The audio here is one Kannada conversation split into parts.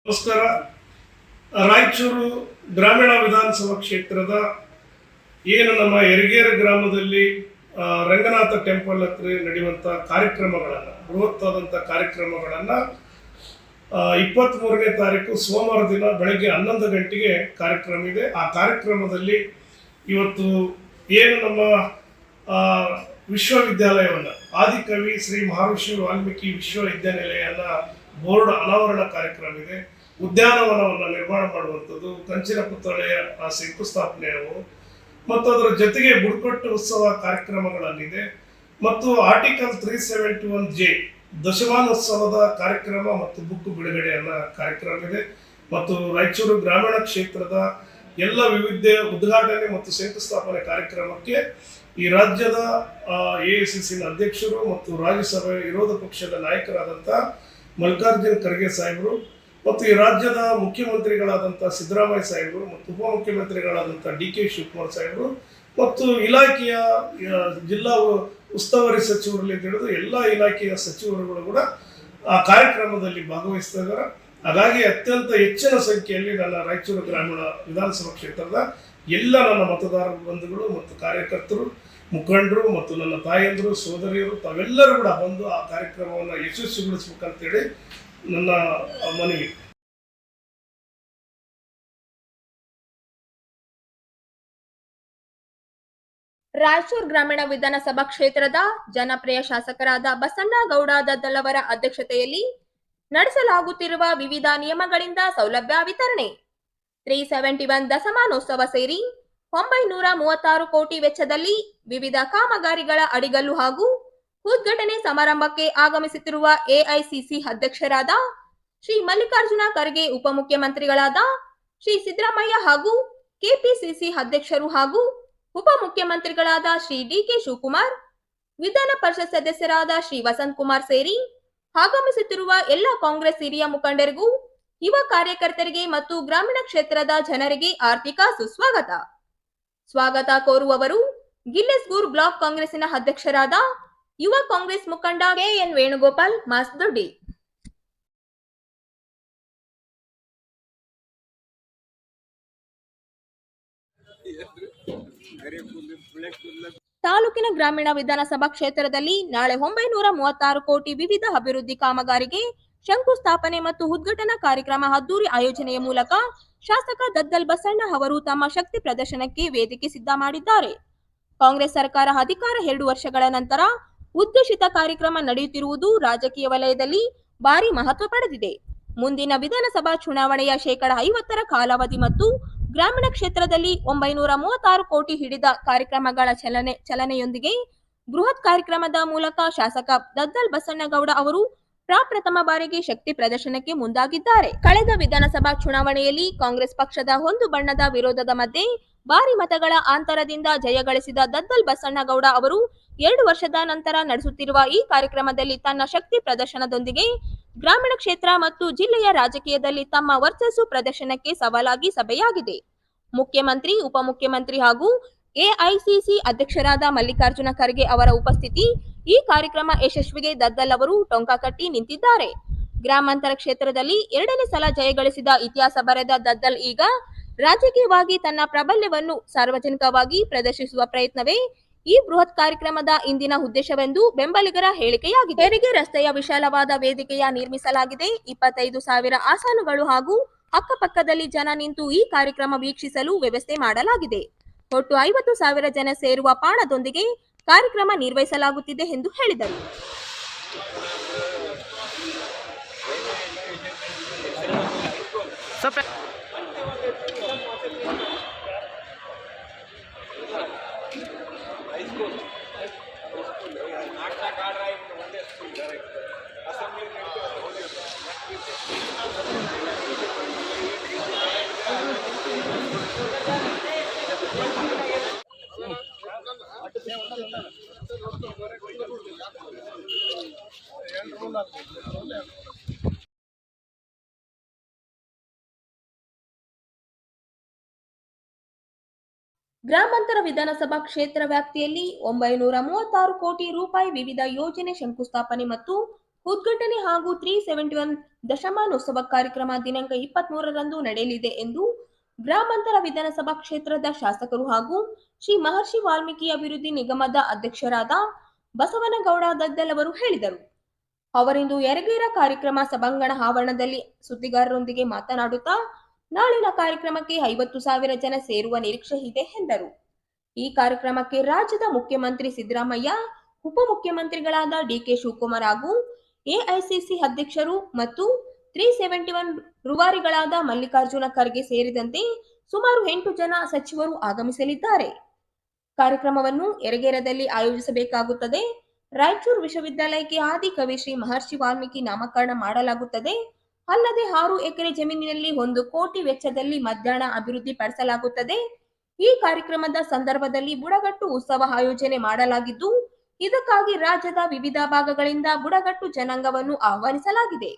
ನಮಸ್ಕಾರ. ರಾಯಚೂರು ಗ್ರಾಮೀಣ ವಿಧಾನಸಭಾ ಕ್ಷೇತ್ರದ ಏನು ನಮ್ಮ ಯರಗೇರಿ ಗ್ರಾಮದಲ್ಲಿ ರಂಗನಾಥ ಟೆಂಪಲ್ ಹತ್ರ ನಡೆಯುವಂಥ ಕಾರ್ಯಕ್ರಮಗಳನ್ನು, ಬೃಹತ್ತಾದಂಥ ಕಾರ್ಯಕ್ರಮಗಳನ್ನು 23ನೇ ತಾರೀಕು ಸೋಮವಾರ ದಿನ ಬೆಳಗ್ಗೆ 11 ಗಂಟೆಗೆ ಕಾರ್ಯಕ್ರಮ ಇದೆ. ಆ ಕಾರ್ಯಕ್ರಮದಲ್ಲಿ ಇವತ್ತು ಏನು ನಮ್ಮ ವಿಶ್ವವಿದ್ಯಾಲಯವನ್ನು, ಆದಿಕವಿ ಶ್ರೀ ಮಹರ್ಷಿ ವಾಲ್ಮೀಕಿ ವಿಶ್ವವಿದ್ಯಾನಿಲಯನ ಬೋರ್ಡ್ ಅನಾವರಣ ಕಾರ್ಯಕ್ರಮ ಇದೆ. ಉದ್ಯಾನವನವನ್ನು ನಿರ್ಮಾಣ ಮಾಡುವಂಥದ್ದು, ಕಂಚಿನ ಪುತ್ಥಳಿಯ ಶಂಕುಸ್ಥಾಪನೆಯವು ಮತ್ತು ಅದರ ಜೊತೆಗೆ ಬುಡಕಟ್ಟು ಉತ್ಸವ ಕಾರ್ಯಕ್ರಮಗಳಲ್ಲಿದೆ. ಮತ್ತು ಆರ್ಟಿಕಲ್ 371J ದಶಮಾನೋತ್ಸವದ ಕಾರ್ಯಕ್ರಮ ಮತ್ತು ಬುಕ್ ಬಿಡುಗಡೆಯನ್ನ ಕಾರ್ಯಕ್ರಮ ಇದೆ. ಮತ್ತು ರಾಯಚೂರು ಗ್ರಾಮೀಣ ಕ್ಷೇತ್ರದ ಎಲ್ಲ ವಿವಿಧ ಉದ್ಘಾಟನೆ ಮತ್ತು ಶಂಕುಸ್ಥಾಪನೆ ಕಾರ್ಯಕ್ರಮಕ್ಕೆ ಈ ರಾಜ್ಯದ AICCನ ಅಧ್ಯಕ್ಷರು ಮತ್ತು ರಾಜ್ಯಸಭೆ ವಿರೋಧ ಪಕ್ಷದ ನಾಯಕರಾದಂಥ ಮಲ್ಲಿಕಾರ್ಜುನ ಖರ್ಗೆ ಸಾಹೇಬರು ಮತ್ತು ಈ ರಾಜ್ಯದ ಮುಖ್ಯಮಂತ್ರಿಗಳಾದಂಥ ಸಿದ್ದರಾಮಯ್ಯ ಸಾಹೇಬರು ಮತ್ತು ಉಪಮುಖ್ಯಮಂತ್ರಿಗಳಾದಂಥ DK ಶಿವಕುಮಾರ್ ಸಾಹೇಬರು ಮತ್ತು ಇಲಾಖೆಯ ಜಿಲ್ಲಾ ಉಸ್ತುವಾರಿ ಸಚಿವರಲ್ಲಿ ಹಿಡಿದು ಎಲ್ಲ ಇಲಾಖೆಯ ಸಚಿವರುಗಳು ಕೂಡ ಆ ಕಾರ್ಯಕ್ರಮದಲ್ಲಿ ಭಾಗವಹಿಸ್ತಾ ಇದ್ದಾರೆ. ಹಾಗಾಗಿ ಅತ್ಯಂತ ಹೆಚ್ಚಿನ ಸಂಖ್ಯೆಯಲ್ಲಿ ನನ್ನ ರಾಯಚೂರು ಗ್ರಾಮೀಣ ವಿಧಾನಸಭಾ ಕ್ಷೇತ್ರದ ಎಲ್ಲ ನನ್ನ ಮತದಾರ ಬಂಧುಗಳು ಮತ್ತು ಕಾರ್ಯಕರ್ತರು, ಮುಖಂಡರು ಮತ್ತು ನನ್ನ ತಾಯಂದರು, ಸೋದರಿಯರು ತಾವೆಲ್ಲರೂ ಕೂಡ ಬಂದು ಆ ಕಾರ್ಯಕ್ರಮವನ್ನು ಯಶಸ್ವಿಗೊಳಿಸಬೇಕಂತೇಳಿ ನನ್ನ ಮನವಿ. ರಾಯಚೂರು ಗ್ರಾಮೀಣ ವಿಧಾನಸಭಾ ಕ್ಷೇತ್ರದ ಜನಪ್ರಿಯ ಶಾಸಕರಾದ ಬಸಣ್ಣಗೌಡ ದದ್ದಲ್ ಅವರ ಅಧ್ಯಕ್ಷತೆಯಲ್ಲಿ ನಡೆಸಲಾಗುತ್ತಿರುವ ವಿವಿಧ ನಿಯಮಗಳಿಂದ ಸೌಲಭ್ಯ ವಿತರಣೆ, 371 ದಶಮಾನೋತ್ಸವ ಸೇರಿ 936 ಕೋಟಿ ವೆಚ್ಚದಲ್ಲಿ ವಿವಿಧ ಕಾಮಗಾರಿಗಳ ಅಡಿಗಲ್ಲು ಹಾಗೂ ಉದ್ಘಾಟನೆ ಸಮಾರಂಭಕ್ಕೆ ಆಗಮಿಸುತ್ತಿರುವ AICC ಅಧ್ಯಕ್ಷರಾದ ಶ್ರೀ ಮಲ್ಲಿಕಾರ್ಜುನ ಖರ್ಗೆ, ಉಪಮುಖ್ಯಮಂತ್ರಿಗಳಾದ ಶ್ರೀ ಸಿದ್ದರಾಮಯ್ಯ ಹಾಗೂ KPCC ಅಧ್ಯಕ್ಷರು ಹಾಗೂ ಉಪಮುಖ್ಯಮಂತ್ರಿಗಳಾದ ಶ್ರೀ DK ಶಿವಕುಮಾರ್, ವಿಧಾನ ಪರಿಷತ್ ಸದಸ್ಯರಾದ ಶ್ರೀ ವಸಂತ್ ಕುಮಾರ್ ಸೇರಿ ಆಗಮಿಸುತ್ತಿರುವ ಎಲ್ಲ ಕಾಂಗ್ರೆಸ್ ಹಿರಿಯ ಮುಖಂಡರಿಗೂ, ಯುವ ಕಾರ್ಯಕರ್ತರಿಗೆ ಮತ್ತು ಗ್ರಾಮೀಣ ಕ್ಷೇತ್ರದ ಜನರಿಗೆ ಆರ್ಥಿಕ ಸುಸ್ವಾಗತ. ಸ್ವಾಗತ ಕೋರುವವರು ಗಿಲ್ಲೆಸ್ಗೂರ್ ಬ್ಲಾಕ್ ಕಾಂಗ್ರೆಸ್ಸಿನ ಅಧ್ಯಕ್ಷರಾದ ಯುವ ಕಾಂಗ್ರೆಸ್ ಮುಖಂಡ KN ವೇಣುಗೋಪಾಲ್ ಮಾಸ್ದೊಡ್ಡಿ. ತಾಲೂಕಿನ ಗ್ರಾಮೀಣ ವಿಧಾನಸಭಾ ಕ್ಷೇತ್ರದಲ್ಲಿ ನಾಳೆ 936 ಕೋಟಿ ವಿವಿಧ ಅಭಿವೃದ್ಧಿ ಕಾಮಗಾರಿಗೆ ಶಂಕುಸ್ಥಾಪನೆ ಮತ್ತು ಉದ್ಘಾಟನಾ ಕಾರ್ಯಕ್ರಮ ಅದ್ದೂರಿ ಆಯೋಜನೆಯ ಮೂಲಕ ಶಾಸಕ ದದ್ದಲ್ ಬಸಣ್ಣ ಅವರು ತಮ್ಮ ಶಕ್ತಿ ಪ್ರದರ್ಶನಕ್ಕೆ ವೇದಿಕೆ ಸಿದ್ಧ ಮಾಡಿದ್ದಾರೆ. ಕಾಂಗ್ರೆಸ್ ಸರ್ಕಾರ ಅಧಿಕಾರ 2 ವರ್ಷಗಳ ನಂತರ ಉದ್ದೇಶಿತ ಕಾರ್ಯಕ್ರಮ ನಡೆಯುತ್ತಿರುವುದು ರಾಜಕೀಯ ವಲಯದಲ್ಲಿ ಭಾರಿ ಮಹತ್ವ ಪಡೆದಿದೆ. ಮುಂದಿನ ವಿಧಾನಸಭಾ ಚುನಾವಣೆಯ 50% ಕಾಲಾವಧಿ ಮತ್ತು ಗ್ರಾಮೀಣ ಕ್ಷೇತ್ರದಲ್ಲಿ 936 ಕೋಟಿ ಹಿಡಿದ ಕಾರ್ಯಕ್ರಮಗಳ ಚಲನೆಯೊಂದಿಗೆ ಬೃಹತ್ ಕಾರ್ಯಕ್ರಮದ ಮೂಲಕ ಶಾಸಕ ದದ್ದಲ್ ಬಸಣ್ಣಗೌಡ ಅವರು ಪ್ರಪ್ರಥಮ ಬಾರಿಗೆ ಶಕ್ತಿ ಪ್ರದರ್ಶನಕ್ಕೆ ಮುಂದಾಗಿದ್ದಾರೆ. ಕಳೆದ ವಿಧಾನಸಭಾ ಚುನಾವಣೆಯಲ್ಲಿ ಕಾಂಗ್ರೆಸ್ ಪಕ್ಷದ ಒಂದು ಬಣ್ಣದ ವಿರೋಧದ ಮಧ್ಯೆ ಭಾರಿ ಮತಗಳ ಅಂತರದಿಂದ ಜಯಗಳಿಸಿದ ದದ್ದಲ್ ಬಸಣ್ಣಗೌಡ ಅವರು 2 ವರ್ಷದ ನಂತರ ನಡೆಸುತ್ತಿರುವ ಈ ಕಾರ್ಯಕ್ರಮದಲ್ಲಿ ತನ್ನ ಶಕ್ತಿ ಪ್ರದರ್ಶನದೊಂದಿಗೆ ಗ್ರಾಮೀಣ ಕ್ಷೇತ್ರ ಮತ್ತು ಜಿಲ್ಲೆಯ ರಾಜಕೀಯದಲ್ಲಿ ತಮ್ಮ ವರ್ಚಸ್ಸು ಪ್ರದರ್ಶನಕ್ಕೆ ಸವಾಲಾಗಿ ಸಭೆಯಾಗಿದೆ. ಮುಖ್ಯಮಂತ್ರಿ, ಉಪಮುಖ್ಯಮಂತ್ರಿ ಹಾಗೂ AICC ಅಧ್ಯಕ್ಷರಾದ ಮಲ್ಲಿಕಾರ್ಜುನ ಖರ್ಗೆ ಅವರ ಉಪಸ್ಥಿತಿ ಈ ಕಾರ್ಯಕ್ರಮ ಯಶಸ್ವಿಗೆ ದದ್ದಲ್ ಅವರು ಟೊಂಕ ಕಟ್ಟಿ ನಿಂತಿದ್ದಾರೆ. ಗ್ರಾಮಾಂತರ ಕ್ಷೇತ್ರದಲ್ಲಿ 2ನೇ ಸಲ ಜಯಗಳಿಸಿದ ಇತಿಹಾಸ ಬರೆದ ದದ್ದಲ್ ಈಗ ರಾಜಕೀಯವಾಗಿ ತನ್ನ ಪ್ರಾಬಲ್ಯವನ್ನು ಸಾರ್ವಜನಿಕವಾಗಿ ಪ್ರದರ್ಶಿಸುವ ಪ್ರಯತ್ನವೇ ಈ ಬೃಹತ್ ಕಾರ್ಯಕ್ರಮದ ಇಂದಿನ ಉದ್ದೇಶವೆಂದು ಬೆಂಬಲಿಗರ ಹೇಳಿಕೆಯಾಗಿದೆ. ಹೆರಿಗೆ ರಸ್ತೆಯ ವಿಶಾಲವಾದ ವೇದಿಕೆಯ ನಿರ್ಮಿಸಲಾಗಿದೆ. 25,000 ಆಸನಗಳು ಹಾಗೂ ಅಕ್ಕಪಕ್ಕದಲ್ಲಿ ಜನ ನಿಂತು ಈ ಕಾರ್ಯಕ್ರಮ ವೀಕ್ಷಿಸಲು ವ್ಯವಸ್ಥೆ ಮಾಡಲಾಗಿದೆ. ಒಟ್ಟು 50,000 ಜನ ಸೇರುವ ಪಾಣದೊಂದಿಗೆ ಕಾರ್ಯಕ್ರಮ ನಿರ್ವಹಿಸಲಾಗುತ್ತಿದೆ ಎಂದು ಹೇಳಿದರು. ಗ್ರಾಮಾಂತರ ವಿಧಾನಸಭಾ ಕ್ಷೇತ್ರ ವ್ಯಾಪ್ತಿಯಲ್ಲಿ 936 ಕೋಟಿ ರೂಪಾಯಿ ವಿವಿಧ ಯೋಜನೆ ಶಂಕುಸ್ಥಾಪನೆ ಮತ್ತು ಉದ್ಘಾಟನೆ ಹಾಗೂ 371 ದಶಮಾನೋತ್ಸವ ಕಾರ್ಯಕ್ರಮ ದಿನಾಂಕ 23ರಂದು ನಡೆಯಲಿದೆ ಎಂದು ಗ್ರಾಮಾಂತರ ವಿಧಾನಸಭಾ ಕ್ಷೇತ್ರದ ಶಾಸಕರು ಹಾಗೂ ಶ್ರೀ ಮಹರ್ಷಿ ವಾಲ್ಮೀಕಿ ಅಭಿವೃದ್ಧಿ ನಿಗಮದ ಅಧ್ಯಕ್ಷರಾದ ಬಸವನಗೌಡ ದದ್ದಲ್ ಅವರು ಹೇಳಿದರು. ಅವರಿಂದು ಯರಗೇರ ಕಾರ್ಯಕ್ರಮ ಸಭಾಂಗಣ ಆವರಣದಲ್ಲಿ ಸುದ್ದಿಗಾರರೊಂದಿಗೆ ಮಾತನಾಡುತ್ತಾ ನಾಳಿನ ಕಾರ್ಯಕ್ರಮಕ್ಕೆ 50,000 ಜನ ಸೇರುವ ನಿರೀಕ್ಷೆ ಇದೆ ಎಂದರು. ಈ ಕಾರ್ಯಕ್ರಮಕ್ಕೆ ರಾಜ್ಯದ ಮುಖ್ಯಮಂತ್ರಿ ಸಿದ್ದರಾಮಯ್ಯ, ಉಪಮುಖ್ಯಮಂತ್ರಿಗಳಾದ ಡಿಕೆ ಶಿವಕುಮಾರ್ ಹಾಗೂ ಎಐಸಿಸಿ ಅಧ್ಯಕ್ಷರು ಮತ್ತು 371 ರೂವಾರಿಗಳಾದ ಮಲ್ಲಿಕಾರ್ಜುನ ಖರ್ಗೆ ಸೇರಿದಂತೆ ಸುಮಾರು 8 ಜನ ಸಚಿವರು ಆಗಮಿಸಲಿದ್ದಾರೆ. ಕಾರ್ಯಕ್ರಮವನ್ನು ಯರಗೇರದಲ್ಲಿ ಆಯೋಜಿಸಬೇಕಾಗುತ್ತದೆ. ರಾಯಚೂರು ವಿಶ್ವವಿದ್ಯಾಲಯಕ್ಕೆ ಆದಿಕವಿ ಶ್ರೀ ಮಹರ್ಷಿ ವಾಲ್ಮೀಕಿ ನಾಮಕರಣ ಮಾಡಲಾಗುತ್ತದೆ. ಅಲ್ಲದೆ 6 ಎಕರೆ ಜಮೀನಿನಲ್ಲಿ 1 ಕೋಟಿ ವೆಚ್ಚದಲ್ಲಿ ಮಧ್ಯಾಹ್ನ ಅಭಿವೃದ್ಧಿ ಪಡಿಸಲಾಗುತ್ತದೆ. ಈ ಕಾರ್ಯಕ್ರಮದ ಸಂದರ್ಭದಲ್ಲಿ ಬುಡಗಟ್ಟು ಉತ್ಸವ ಆಯೋಜನೆ ಮಾಡಲಾಗಿದ್ದು, ಇದಕ್ಕಾಗಿ ರಾಜ್ಯದ ವಿವಿಧ ಭಾಗಗಳಿಂದ ಬುಡಗಟ್ಟು ಜನಾಂಗವನ್ನು ಆಹ್ವಾನಿಸಲಾಗಿದೆ.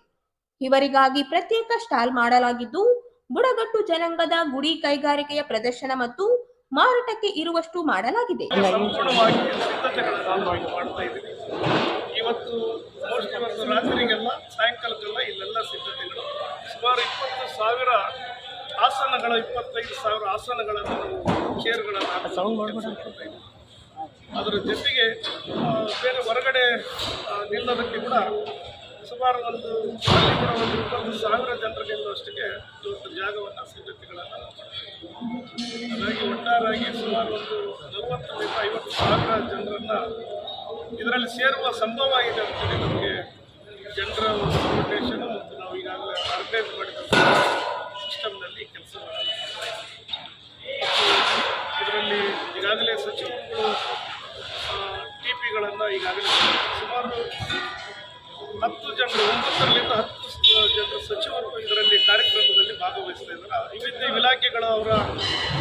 ಇವರಿಗಾಗಿ ಪ್ರತ್ಯೇಕ ಸ್ಟಾಲ್ ಮಾಡಲಾಗಿದ್ದು, ಬುಡಗಟ್ಟು ಜನಾಂಗದ ಗುಡಿ ಕೈಗಾರಿಕೆಯ ಪ್ರದರ್ಶನ ಮತ್ತು ಮಾರಾಟಕ್ಕೆ ಇರುವಷ್ಟು ಮಾಡಲಾಗಿದೆ. ಸಂಪೂರ್ಣವಾಗಿ ಸಿದ್ಧತೆಗಳನ್ನು ಮಾಡ್ತಾ ಇದ್ದೀವಿ. ಇವತ್ತು ರಾತ್ರಿಗೆಲ್ಲ ಸಾಯಂಕಾಲಕ್ಕೆಲ್ಲ ಇಲ್ಲೆಲ್ಲ ಸಿದ್ಧತೆಗಳು ಸುಮಾರು 20,000 ಆಸನಗಳ 25,000 ಆಸನಗಳನ್ನು ನಾವು ಚೇರ್ಗಳನ್ನು ಅದರ ಜೊತೆಗೆ ಬೇರೆ ಹೊರಗಡೆ ನಿಲ್ಲೋದಕ್ಕೆ ಕೂಡ ಸುಮಾರು ಒಂದು 20,000 ಜನರು ನಿಲ್ಲುವಷ್ಟಿಗೆ ಇವತ್ತು ಜಾಗವನ್ನು ಸಿದ್ಧತೆಗಳನ್ನು ಹಾಗಾಗಿ ಒಟ್ಟಾರಾಗಿ ಸುಮಾರು ಒಂದು 40,000 ರಿಂದ 50,000 ಜನರನ್ನು ಇದರಲ್ಲಿ ಸೇರುವ ಸಂಭವ ಇದೆ ಅಂತೇಳಿ ನಮಗೆ ಜನರ ಒಂದು ಇನ್ವಿಟೇಷನ್ ಮತ್ತು ನಾವು ಈಗಾಗಲೇ ಆರ್ಗನೈಸ್ ಮಾಡಿದಂಥ ಸಿಸ್ಟಮ್ನಲ್ಲಿ ಕೆಲಸ ಮಾಡಲಾಗ್ತದೆ. ಇದರಲ್ಲಿ ಈಗಾಗಲೇ ಸಚಿವರುಗಳು ಟಿಪಿಗಳನ್ನು ಈಗಾಗಲೇ ಸುಮಾರು 10 ಜನರು 9ರಿಂದ 10 ಜನರ ಸಚಿವರು ಇದರಲ್ಲಿ ಕಾರ್ಯಕ್ರಮದಲ್ಲಿ ಭಾಗವಹಿಸ್ತಾ ಇದ್ದಾರೆ. ವಿವಿಧ ಅವರ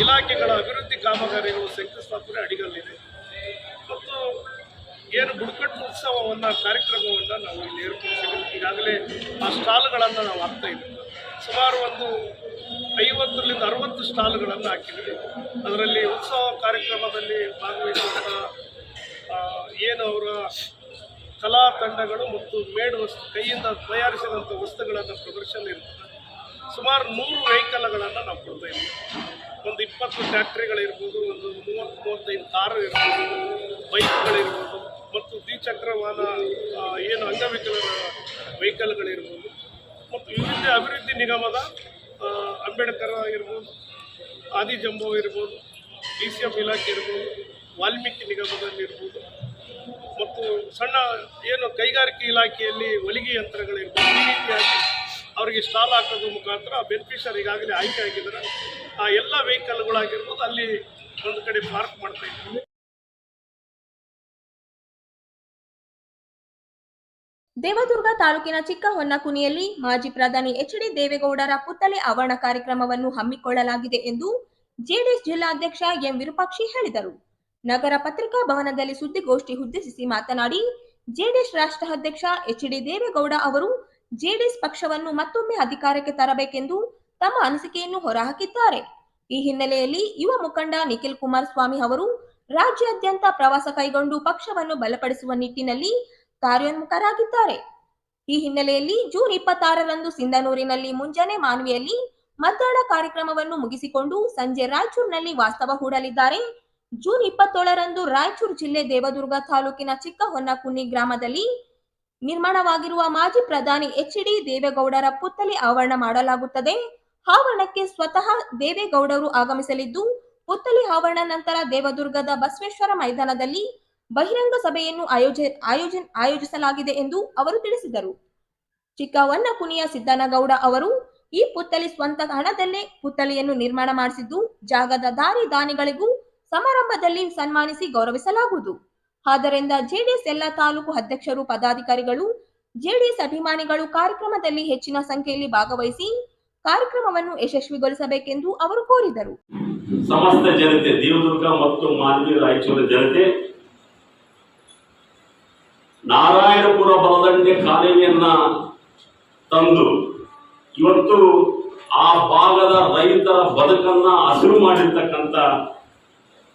ಇಲಾಖೆಗಳ ಅಭಿವೃದ್ಧಿ ಕಾಮಗಾರಿಗಳು ಶಂಕುಸ್ಥಾಪನೆ ಅಡಿಗಲ್ಲಿದೆ ಮತ್ತು ಏನು ಬುಡಕಟ್ಟು ಉತ್ಸವವನ್ನು ಕಾರ್ಯಕ್ರಮವನ್ನು ನಾವು ಇಲ್ಲಿ ಏರ್ಪಡಿಸಿದ್ದೀವಿ. ಈಗಾಗಲೇ ಆ ಸ್ಟಾಲ್ಗಳನ್ನು ನಾವು ಹಾಕ್ತಾ ಇದ್ದೀವಿ. ಸುಮಾರು ಒಂದು 50ರಿಂದ 60 ಸ್ಟಾಲ್ಗಳನ್ನು ಹಾಕಿದ್ದೀವಿ. ಅದರಲ್ಲಿ ಉತ್ಸವ ಕಾರ್ಯಕ್ರಮದಲ್ಲಿ ಭಾಗವಹಿಸುವಂಥ ಏನು ಅವರ ಕಲಾ ತಂಡಗಳು ಮತ್ತು ಮೇಡ್ ವಸ್ತು ಕೈಯಿಂದ ತಯಾರಿಸಿದಂಥ ವಸ್ತುಗಳನ್ನು ಪ್ರದರ್ಶನ ಇರ್ತದೆ. ಸುಮಾರು 100 ವೆಹಿಕಲ್ಗಳನ್ನು ನಾವು ಕೊಡ್ತಾ ಇದ್ದೀವಿ. ಒಂದು 20 ಟ್ಯಾಕ್ಟ್ರಿಗಳಿರ್ಬೋದು, ಒಂದು 30-35 ಕಾರು ಇರ್ಬೋದು, ಬೈಕ್ಗಳಿರ್ಬೋದು ಮತ್ತು ದ್ವಿಚಕ್ರ ವಾಹನ ಏನು ಅಂಗವಿಕಲರ ವೆಹಿಕಲ್ಗಳಿರ್ಬೋದು ಮತ್ತು ವಿವಿಧ ಅಭಿವೃದ್ಧಿ ನಿಗಮದ ಅಂಬೇಡ್ಕರ್ ಇರ್ಬೋದು, ಆದಿಜಂಬೋ ಇರ್ಬೋದು, DCF ಇಲಾಖೆ ಇರ್ಬೋದು, ವಾಲ್ಮೀಕಿ ನಿಗಮದಲ್ಲಿರ್ಬೋದು ಮತ್ತು ಸಣ್ಣ ಏನು ಕೈಗಾರಿಕೆ ಇಲಾಖೆಯಲ್ಲಿ ಹೊಲಿಗೆ ಯಂತ್ರಗಳಿರ್ಬೋದು. ಈ ರೀತಿಯಾಗಿ ಅವರಿಗೆ ಸ್ಟಾಲ್ ಹಾಕೋದ್ರ ಮುಖಾಂತರ ಬೆನಿಫಿಷರ್ ಈಗಾಗಲೇ ಆಯ್ಕೆ ಆಗಿದ್ದಾರೆ. ಆ ಎಲ್ಲ ವೆಹಿಕಲ್ಗಳಾಗಿರ್ಬೋದು ಅಲ್ಲಿ ಒಂದು ಕಡೆ ಪಾರ್ಕ್ ಮಾಡ್ತಾ ಇದ್ದೀವಿ. ದೇವದುರ್ಗ ತಾಲೂಕಿನ ಚಿಕ್ಕಹೊನ್ನಕುನಿಯಲ್ಲಿ ಮಾಜಿ ಪ್ರಧಾನಿ ಎಚ್.ಡಿ. ದೇವೇಗೌಡರ ಪುತ್ಥಳಿ ಆವರಣ ಕಾರ್ಯಕ್ರಮವನ್ನು ಹಮ್ಮಿಕೊಳ್ಳಲಾಗಿದೆ ಎಂದು ಜೆಡಿಎಸ್ ಜಿಲ್ಲಾಧ್ಯಕ್ಷ ಎಂ. ವಿರೂಪಾಕ್ಷಿ ಹೇಳಿದರು. ನಗರ ಪತ್ರಿಕಾ ಭವನದಲ್ಲಿ ಸುದ್ದಿಗೋಷ್ಠಿ ಉದ್ದೇಶಿಸಿ ಮಾತನಾಡಿ, ಜೆಡಿಎಸ್ ರಾಷ್ಟ್ರ ಅಧ್ಯಕ್ಷ ಎಚ್.ಡಿ. ದೇವೇಗೌಡ ಅವರು ಜೆಡಿಎಸ್ ಪಕ್ಷವನ್ನು ಮತ್ತೊಮ್ಮೆ ಅಧಿಕಾರಕ್ಕೆ ತರಬೇಕೆಂದು ತಮ್ಮ ಅನಿಸಿಕೆಯನ್ನು ಹೊರಹಾಕಿದ್ದಾರೆ. ಈ ಹಿನ್ನೆಲೆಯಲ್ಲಿ ಯುವ ಮುಖಂಡ ನಿಖಿಲ್ ಕುಮಾರಸ್ವಾಮಿ ಅವರು ರಾಜ್ಯಾದ್ಯಂತ ಪ್ರವಾಸ ಕೈಗೊಂಡು ಪಕ್ಷವನ್ನು ಬಲಪಡಿಸುವ ನಿಟ್ಟಿನಲ್ಲಿ ಕಾರ್ಯೋನ್ಮುಖರಾಗಿದ್ದಾರೆ. ಈ ಹಿನ್ನೆಲೆಯಲ್ಲಿ ಜೂನ್ 26ರಂದು ಸಿಂಧನೂರಿನಲ್ಲಿ ಮುಂಜಾನೆ ಮಾನ್ವಿಯಲ್ಲಿ ಮತದಾನ ಕಾರ್ಯಕ್ರಮವನ್ನು ಮುಗಿಸಿಕೊಂಡು ಸಂಜೆ ರಾಯಚೂರಿನಲ್ಲಿ ವಾಸ್ತವ ಹೂಡಲಿದ್ದಾರೆ. ಜೂನ್ 27ರಂದು ರಾಯಚೂರು ಜಿಲ್ಲೆ ದೇವದುರ್ಗ ತಾಲೂಕಿನ ಚಿಕ್ಕಹೊನ್ನಕುನಿ ಗ್ರಾಮದಲ್ಲಿ ನಿರ್ಮಾಣವಾಗಿರುವ ಮಾಜಿ ಪ್ರಧಾನಿ ಎಚ್.ಡಿ. ದೇವೇಗೌಡರ ಪುತ್ಥಳಿ ಆವರಣ ಮಾಡಲಾಗುತ್ತದೆ. ಆವರಣಕ್ಕೆ ಸ್ವತಃ ದೇವೇಗೌಡರು ಆಗಮಿಸಲಿದ್ದು, ಪುತ್ಥಳಿ ಆವರಣ ನಂತರ ದೇವದುರ್ಗದ ಬಸವೇಶ್ವರ ಮೈದಾನದಲ್ಲಿ ಬಹಿರಂಗ ಸಭೆಯನ್ನು ಆಯೋಜಿಸಲಾಗಿದೆ ಎಂದು ಅವರು ತಿಳಿಸಿದರು. ಚಿಕ್ಕಹೊನ್ನಕುನಿಯ ಸಿದ್ದನಗೌಡ ಅವರು ಈ ಪುತ್ಥಳಿ ಸ್ವಂತ ಹಣದಲ್ಲೇ ಪುತ್ಥಳಿಯನ್ನು ನಿರ್ಮಾಣ ಮಾಡಿಸಿದ್ದು, ಜಾಗದ ದಾರಿ ದಾನಿಗಳಿಗೂ ಸಮಾರಂಭದಲ್ಲಿ ಸನ್ಮಾನಿಸಿ ಗೌರವಿಸಲಾಗುವುದು. ಆದ್ದರಿಂದ ಜೆಡಿಎಸ್ ಎಲ್ಲ ತಾಲೂಕು ಅಧ್ಯಕ್ಷರು, ಪದಾಧಿಕಾರಿಗಳು, ಜೆಡಿಎಸ್ ಅಭಿಮಾನಿಗಳು ಕಾರ್ಯಕ್ರಮದಲ್ಲಿ ಹೆಚ್ಚಿನ ಸಂಖ್ಯೆಯಲ್ಲಿ ಭಾಗವಹಿಸಿ ಕಾರ್ಯಕ್ರಮವನ್ನು ಯಶಸ್ವಿಗೊಳಿಸಬೇಕೆಂದು ಅವರು ಕೋರಿದರು. ಸಮಸ್ತ ಜನತೆ, ದೇವದುರ್ಗ ಮತ್ತು ಮಾನ್ವಿ ರಾಯಚೂರು ಜನತೆ ನಾರಾಯಣಪುರ ಬಲದಂಡೆ ಕಾಲುವೆಯನ್ನ ತಂದು ಇವತ್ತು ಆ ಭಾಗದ ರೈತರ ಬದುಕನ್ನ ಹಸಿರು ಮಾಡಿರ್ತಕ್ಕಂಥ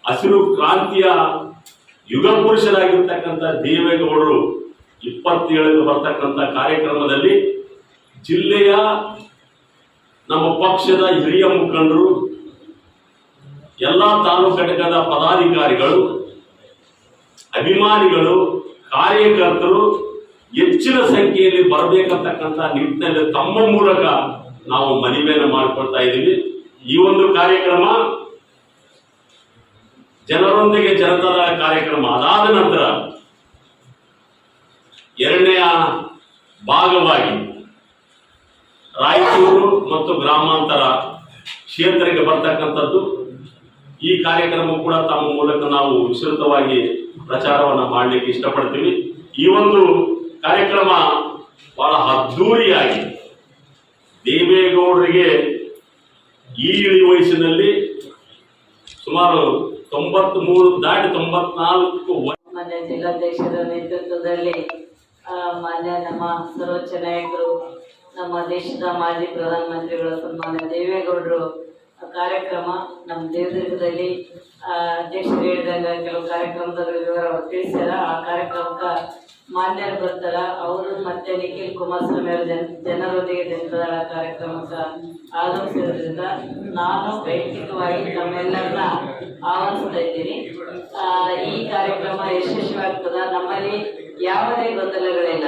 ಹಸಿರು ಕ್ರಾಂತಿಯ ಯುಗ ಪುರುಷರಾಗಿರ್ತಕ್ಕಂಥ ದೇವೇಗೌಡರು 27 ಬರ್ತಕ್ಕಂಥ ಕಾರ್ಯಕ್ರಮದಲ್ಲಿ ಜಿಲ್ಲೆಯ ನಮ್ಮ ಪಕ್ಷದ ಹಿರಿಯ ಮುಖಂಡರು, ಎಲ್ಲ ತಾಲೂಕು ಘಟಕದ ಪದಾಧಿಕಾರಿಗಳು, ಅಭಿಮಾನಿಗಳು, ಕಾರ್ಯಕರ್ತರು ಹೆಚ್ಚಿನ ಸಂಖ್ಯೆಯಲ್ಲಿ ಬರಬೇಕಂತಕ್ಕಂಥ ನಿಟ್ಟಿನಲ್ಲಿ ತಮ್ಮ ಮೂಲಕ ನಾವು ಮನವಿಯನ್ನು ಮಾಡಿಕೊಳ್ತಾ ಇದ್ದೀವಿ. ಈ ಒಂದು ಕಾರ್ಯಕ್ರಮ ಜನರೊಂದಿಗೆ ಜನತಾದ ಕಾರ್ಯಕ್ರಮ ಅದಾದ ನಂತರ ಎರಡನೆಯ ಭಾಗವಾಗಿ ರಾಯಚೂರು ಮತ್ತು ಗ್ರಾಮಾಂತರ ಕ್ಷೇತ್ರಕ್ಕೆ ಬರ್ತಕ್ಕಂಥದ್ದು. ಈ ಕಾರ್ಯಕ್ರಮ ಕೂಡ ತಮ್ಮ ಮೂಲಕ ನಾವು ವಿಸ್ತೃತವಾಗಿ ಪ್ರಚಾರವನ್ನು ಮಾಡಲಿಕ್ಕೆ ಇಷ್ಟಪಡ್ತೀವಿ. ಈ ಒಂದು ಕಾರ್ಯಕ್ರಮ ಬಹಳ ಅದ್ದೂರಿಯಾಗಿ ದೇವೇಗೌಡರಿಗೆ ಈ ಇಳಿ ವಯಸ್ಸಿನಲ್ಲಿ ಸುಮಾರು 93 ದಾಟಿ 94 ಮಾನ್ಯ ಜಿಲ್ಲಾಧ್ಯಕ್ಷರ ನೇತೃತ್ವದಲ್ಲಿ ಮಾನ್ಯ ನಮ್ಮ ಸರ್ವೋಚ್ಚ ನಾಯಕರು, ನಮ್ಮ ದೇಶದ ಮಾಜಿ ಪ್ರಧಾನಮಂತ್ರಿಗಳು ಸನ್ಮಾನ್ಯ ದೇವೇಗೌಡರು ಕಾರ್ಯಕ್ರಮ ನಮ್ಮ ದೇವದುರ್ಗದಲ್ಲಿ ಅಧ್ಯಕ್ಷರು ಹೇಳಿದಾಗ ಕೆಲವು ಕಾರ್ಯಕ್ರಮದ ವಿವರ ತಿಳಿಸ್ಯಾರ. ಆ ಕಾರ್ಯಕ್ರಮಕ್ಕೆ ಮಾನ್ಯರು ಬರ್ತಾರ. ಅವರು ಮತ್ತೆ ನಿಖಿಲ್ ಕುಮಾರಸ್ವಾಮಿ ಅವರ ಜನರೊಂದಿಗೆ ಜನತಾದಳ ಕಾರ್ಯಕ್ರಮಕ್ಕೆ ಆಗಮಿಸಿರೋದ್ರಿಂದ ನಾನು ವೈಯಕ್ತಿಕವಾಗಿ ತಮ್ಮೆಲ್ಲರನ್ನ ಆಹ್ವಾನಿಸ್ತಾ ಇದ್ದೀನಿ. ಈ ಕಾರ್ಯಕ್ರಮ ಯಶಸ್ವಿಯಾಗ್ತದ. ನಮ್ಮಲ್ಲಿ ಯಾವುದೇ ಗೊಂದಲಗಳಿಲ್ಲ.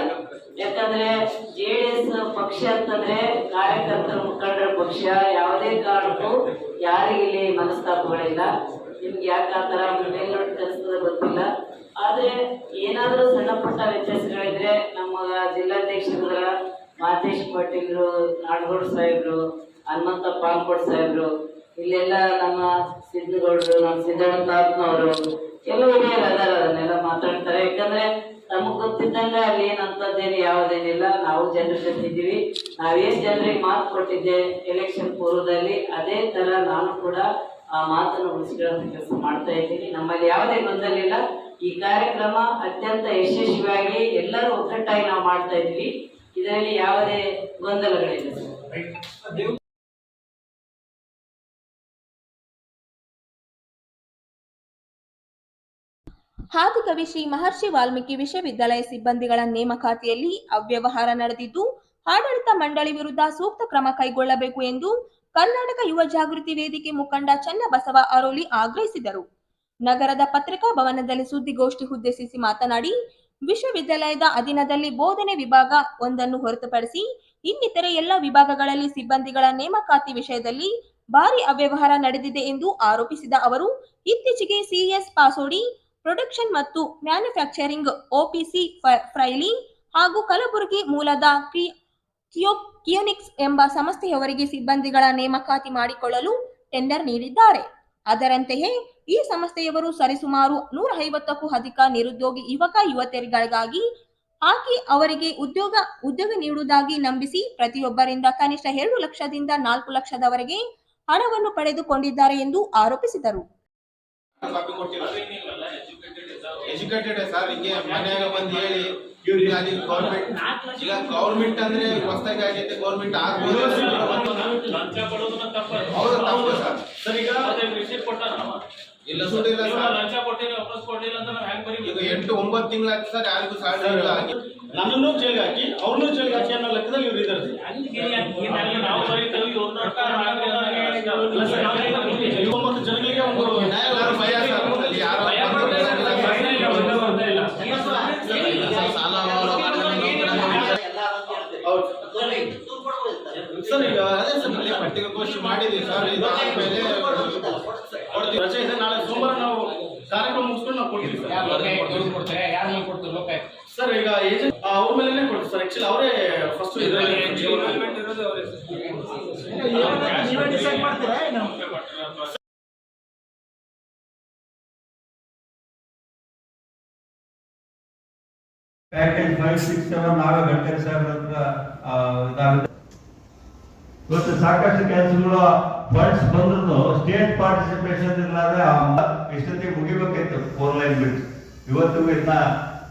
ಯಾಕಂದ್ರೆ JDS ಪಕ್ಷ ಅಂತಂದ್ರೆ ಕಾರ್ಯಕರ್ತರ ಮುಖಂಡರ ಪಕ್ಷ. ಯಾವುದೇ ಕಾರಣಕ್ಕೂ ಯಾರಿಗಿಲ್ಲಿ ಮನಸ್ತಾಪಗಳಿಲ್ಲ. ನಿಮ್ಗೆ ಯಾಕೆ ಆ ಥರ ಮೇಲ್ನೋಟ ಕಲಿಸ್ತದ ಗೊತ್ತಿಲ್ಲ. ಆದ್ರೆ ಏನಾದರೂ ಸಣ್ಣ ಪುಟ್ಟ ವ್ಯತ್ಯಾಸಗಳಿದ್ರೆ ನಮ್ಮ ಜಿಲ್ಲಾಧ್ಯಕ್ಷರ ಮಾತೇಶ್ ಪಾಟೀಲ್ರು, ನಾಡಗೌಡ ಸಾಹೇಬ್ರು, ಹನುಮಂತ ಪಾಲ್ಕೋಡ್ ಸಾಹೇಬ್ರು, ಇಲ್ಲೆಲ್ಲ ನಮ್ಮ ಸಿದ್ದಗೌಡರು, ನಮ್ಮ ಸಿದ್ದಣ್ಣನವರು ಎಲ್ಲ ಹಿರಿಯರು ಅದಾರ. ಅದನ್ನೆಲ್ಲ ಮಾತಾಡ್ತಾರೆ. ಯಾಕಂದ್ರೆ ನಮಗ್ ಗೊತ್ತಿದ್ದಂಗ ಅಲ್ಲಿ ಏನಂತದ್ದೇನು ಯಾವುದೇನಿಲ್ಲ. ನಾವು ಜನರ ಜೊತೆ ಇದ್ದೀವಿ. ನಾವೇನ್ ಜನರಿಗೆ ಮಾತು ಕೊಟ್ಟಿದ್ದೆ ಎಲೆಕ್ಷನ್ ಪೂರ್ವದಲ್ಲಿ, ಅದೇ ತರ ನಾನು ಕೂಡ ಆ ಮಾತನ್ನು ಉಳಿಸ್ಕೊಳ್ಳೋ ಕೆಲಸ ಮಾಡ್ತಾ ಇದ್ದೀನಿ. ನಮ್ಮಲ್ಲಿ ಯಾವುದೇ ಗೊಂದಲ ಇಲ್ಲ. ಈ ಕಾರ್ಯಕ್ರಮ ಅತ್ಯಂತ ಯಶಸ್ವಿಯಾಗಿ ಎಲ್ಲರೂ ಒಗ್ಗಟ್ಟಾಗಿ ನಾವು ಮಾಡ್ತಾ ಇದ್ವಿ. ಇದರಲ್ಲಿ ಯಾವುದೇ ಗೊಂದಲಗಳಿಲ್ಲ. ಆದಿಕವಿ ಶ್ರೀ ಮಹರ್ಷಿ ವಾಲ್ಮೀಕಿ ವಿಶ್ವವಿದ್ಯಾಲಯ ಸಿಬ್ಬಂದಿಗಳ ನೇಮಕಾತಿಯಲ್ಲಿ ಅವ್ಯವಹಾರ ನಡೆದಿದ್ದು, ಆಡಳಿತ ಮಂಡಳಿ ವಿರುದ್ಧ ಸೂಕ್ತ ಕ್ರಮ ಕೈಗೊಳ್ಳಬೇಕು ಎಂದು ಕರ್ನಾಟಕ ಯುವ ಜಾಗೃತಿ ವೇದಿಕೆ ಮುಖಂಡ ಚನ್ನಬಸವ ಅರೋಲಿ ಆಗ್ರಹಿಸಿದರು. ನಗರದ ಪತ್ರಿಕಾ ಭವನದಲ್ಲಿ ಸುದ್ದಿಗೋಷ್ಠಿ ಉದ್ದೇಶಿಸಿ ಮಾತನಾಡಿ, ವಿಶ್ವವಿದ್ಯಾಲಯದ ಅಧೀನದಲ್ಲಿ ಬೋಧನೆ ವಿಭಾಗ ಒಂದನ್ನು ಹೊರತುಪಡಿಸಿ ಇನ್ನಿತರೆ ಎಲ್ಲ ವಿಭಾಗಗಳಲ್ಲಿ ಸಿಬ್ಬಂದಿಗಳ ನೇಮಕಾತಿ ವಿಷಯದಲ್ಲಿ ಭಾರಿ ಅವ್ಯವಹಾರ ನಡೆದಿದೆ ಎಂದು ಆರೋಪಿಸಿದ ಅವರು, ಇತ್ತೀಚೆಗೆ ಸಿಎಸ್ ಪಾಸೋಡಿ ಪ್ರೊಡಕ್ಷನ್ ಮತ್ತು ಮ್ಯಾನುಫ್ಯಾಕ್ಚರಿಂಗ್ OPC ಫ್ರೈಲಿಂಗ್ ಹಾಗೂ ಕಲಬುರಗಿ ಮೂಲದ ಕಿಯೋನಿಕ್ಸ್ ಎಂಬ ಸಂಸ್ಥೆಯವರಿಗೆ ಸಿಬ್ಬಂದಿಗಳ ನೇಮಕಾತಿ ಮಾಡಿಕೊಳ್ಳಲು ಟೆಂಡರ್ ನೀಡಿದ್ದಾರೆ. ಅದರಂತೆಯೇ ಈ ಸಂಸ್ಥೆಯವರು ಸರಿಸುಮಾರು 150ಕ್ಕೂ ಅಧಿಕ ನಿರುದ್ಯೋಗಿ ಯುವಕ ಯುವತಿಯರಿಗಾಗಿ ಹಾಕಿ ಅವರಿಗೆ ಉದ್ಯೋಗ ನೀಡುವುದಾಗಿ ನಂಬಿಸಿ ಪ್ರತಿಯೊಬ್ಬರಿಂದ ಕನಿಷ್ಠ 2 ಲಕ್ಷದಿಂದ 4 ಲಕ್ಷದವರೆಗೆ ಹಣವನ್ನು ಪಡೆದುಕೊಂಡಿದ್ದಾರೆ ಎಂದು ಆರೋಪಿಸಿದರು. ಎಜುಕೇಟೆಡ್ ಸರ್, ಹಿಂಗೆ ಮನೆಯಾಗ ಬಂದು ಹೇಳಿ ಗೌರ್ಮೆಂಟ್ ಅಂದ್ರೆ ಹೊಸದಾಗಿ ಆಗೈತೆ. ಗೌರ್ಮೆಂಟ್ ಆಗ್ಬೋದು ಇಲ್ಲ ಸುಟ್ಟಿಲ್ಲ ಈಗ 8-9 ತಿಂಗಳ ಸರ್ ಯಾರಿಗೂ ಸ್ಯಾಲರಿ ಇಲ್ಲ. ನನ್ನನ್ನು ಜೈಲ್ಗೆ ಹಾಕಿ ಅವ್ರನ್ನೂ ಜೈಲ್ಗೆ ಹಾಕಿ ಅನ್ನೋ ಲೆಕ್ಕದಲ್ಲಿ ಇವ್ರು ಇದ್ದಾರೆ. ಜನಗಳಿಗೆ ಒಂದು ಭಯ ಸರ್. ಅಲ್ಲಿ ಯಾರು ಸರ್ ಈಗ ಅದೇ ಸರ್ ಇಲ್ಲಿ ಪತ್ರಿಕಾಗೋಷ್ಠಿ ಮಾಡಿದ್ವಿ ಸರ್. ಇದಾದ್ಮೇಲೆ ಕೊಡ್ತೀವಿ. ರಜೆ ಇದೆ. ನಾಳೆ ಸೋಮವಾರ ನಾವು ಕಾರ್ಯಕ್ರಮ ಮುಗಿಸ್ಕೊಂಡು ನಾವು ಕೊಡ್ತೀವಿ ಸರ್. ಸರ್ ಈಗ ಏಜೆಂಟ್ ಅವ್ರ ಮೇಲೆನೆ ಕೊಡ್ತೀವಿ ಸರ್. ಆಕ್ಚುಲಿ ಅವರೇ ಫಸ್ಟ್ ಪ್ಯಾಕೇಜ್ 5, 6, 7 ನಾವೇ ಗಂಟೆ ಸಾಹೇಬ್ರ ಹತ್ರ ಇದಾಗುತ್ತೆ. ಇವತ್ತು ಸಾಕಷ್ಟು ಕೆಲಸಗಳು ಫಂಡ್ಸ್ ಬಂದ್ರು ಸ್ಟೇಟ್ ಪಾರ್ಟಿಸಿಪೇಷನ್ ಇಲ್ಲದೆ ಎಷ್ಟೊತ್ತಿಗೆ ಮುಗಿಬೇಕಿತ್ತು 4 ಲೈನ್ ಬಿಟ್ಟು. ಇವತ್ತಿಗೂ ಇನ್ನ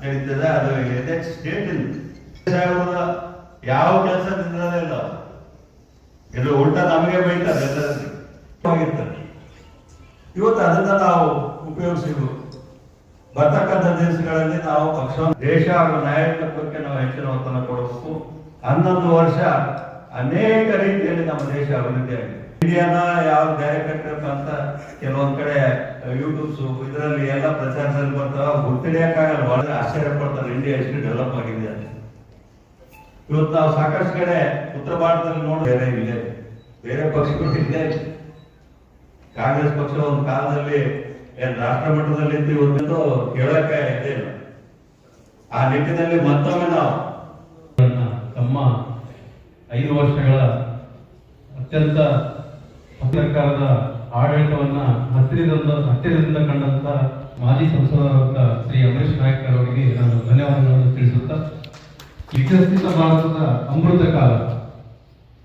ನಡೀತದೆ. ಅದು ಸ್ಟೇಟ್ ಸಾಹೇಬ್ರ ಯಾವ ಕೆಲಸದಿಂದ ಇಲ್ಲ. ಇದು ಉಲ್ಟಾ ನಮಗೆ ಬೈತಾರೆ ಎಲ್ಲರಿರ್ತಾರೆ. ಇವತ್ತು ಅದನ್ನ ನಾವು ಉಪಯೋಗಿಸಿದ್ವು. ಬರ್ತಕ್ಕಂಥ ದಿವಸಗಳಲ್ಲಿ ನಾವು ಪಕ್ಷ ದೇಶ ಹಾಗೂ ನಾಯಕತ್ವಕ್ಕೆ ನಾವು ಹೆಚ್ಚಿನ ಒತ್ತನ್ನು ಕೊಡಬೇಕು. 11 ವರ್ಷ ಅನೇಕ ರೀತಿಯಲ್ಲಿ ನಮ್ಮ ದೇಶ ಅಭಿವೃದ್ಧಿ ಆಗಿದೆ. ಇಂಡಿಯಾನ ಯಾವ ಬೇರೆ ಕಟ್ಟಬೇಕು ಅಂತ ಕೆಲವೊಂದ್ ಕಡೆ ಯೂಟ್ಯೂಬ್ಸ್ ಇದರಲ್ಲಿ ಎಲ್ಲ ಪ್ರಚಾರದಲ್ಲಿ ಬರ್ತಾವ, ಗುರ್ತಿಡಿಯಕ್ಕಾಗಲ್ಲ. ಬಹಳ ಆಶ್ಚರ್ಯ ಪಡ್ತಾರೆ ಇಂಡಿಯಾ ಎಷ್ಟು ಡೆವಲಪ್ ಆಗಿದೆ ಅಂತ. ಇವತ್ತು ನಾವು ಸಾಕಷ್ಟು ಕಡೆ ಉತ್ತರ ಭಾರತದಲ್ಲಿ ನೋಡಿ ಬೇರೆ ಪಕ್ಷಗಳು ಇಲ್ಲೇ. ಕಾಂಗ್ರೆಸ್ ಪಕ್ಷ ಒಂದು ಕಾಲದಲ್ಲಿ ರಾಷ್ಟ್ರ ಮಟ್ಟದಲ್ಲಿ ಇವತ್ತು ಕೇಳಕ್ಕೆ ಇದೆ ಇಲ್ಲ. ಆ ನಿಟ್ಟಿನಲ್ಲಿ ಮತ್ತೊಮ್ಮೆ ನಾವು ತಮ್ಮ 5 ವರ್ಷಗಳ ಅತ್ಯಂತ ಸರ್ಕಾರದ ಆಡಳಿತವನ್ನ ಹತ್ತಿರದಿಂದ ಕಂಡಂತ ಮಾಜಿ ಸಂಸದರಾದ ಶ್ರೀ ಅಮರೇಶ್ ನಾಯಕ್ ಅವರಿಗೆ ನಾನು ಧನ್ಯವಾದಗಳನ್ನು ತಿಳಿಸುತ್ತಾ, ವಿಕಸಿತ ಭಾರತದ ಅಮೃತ ಕಾಲ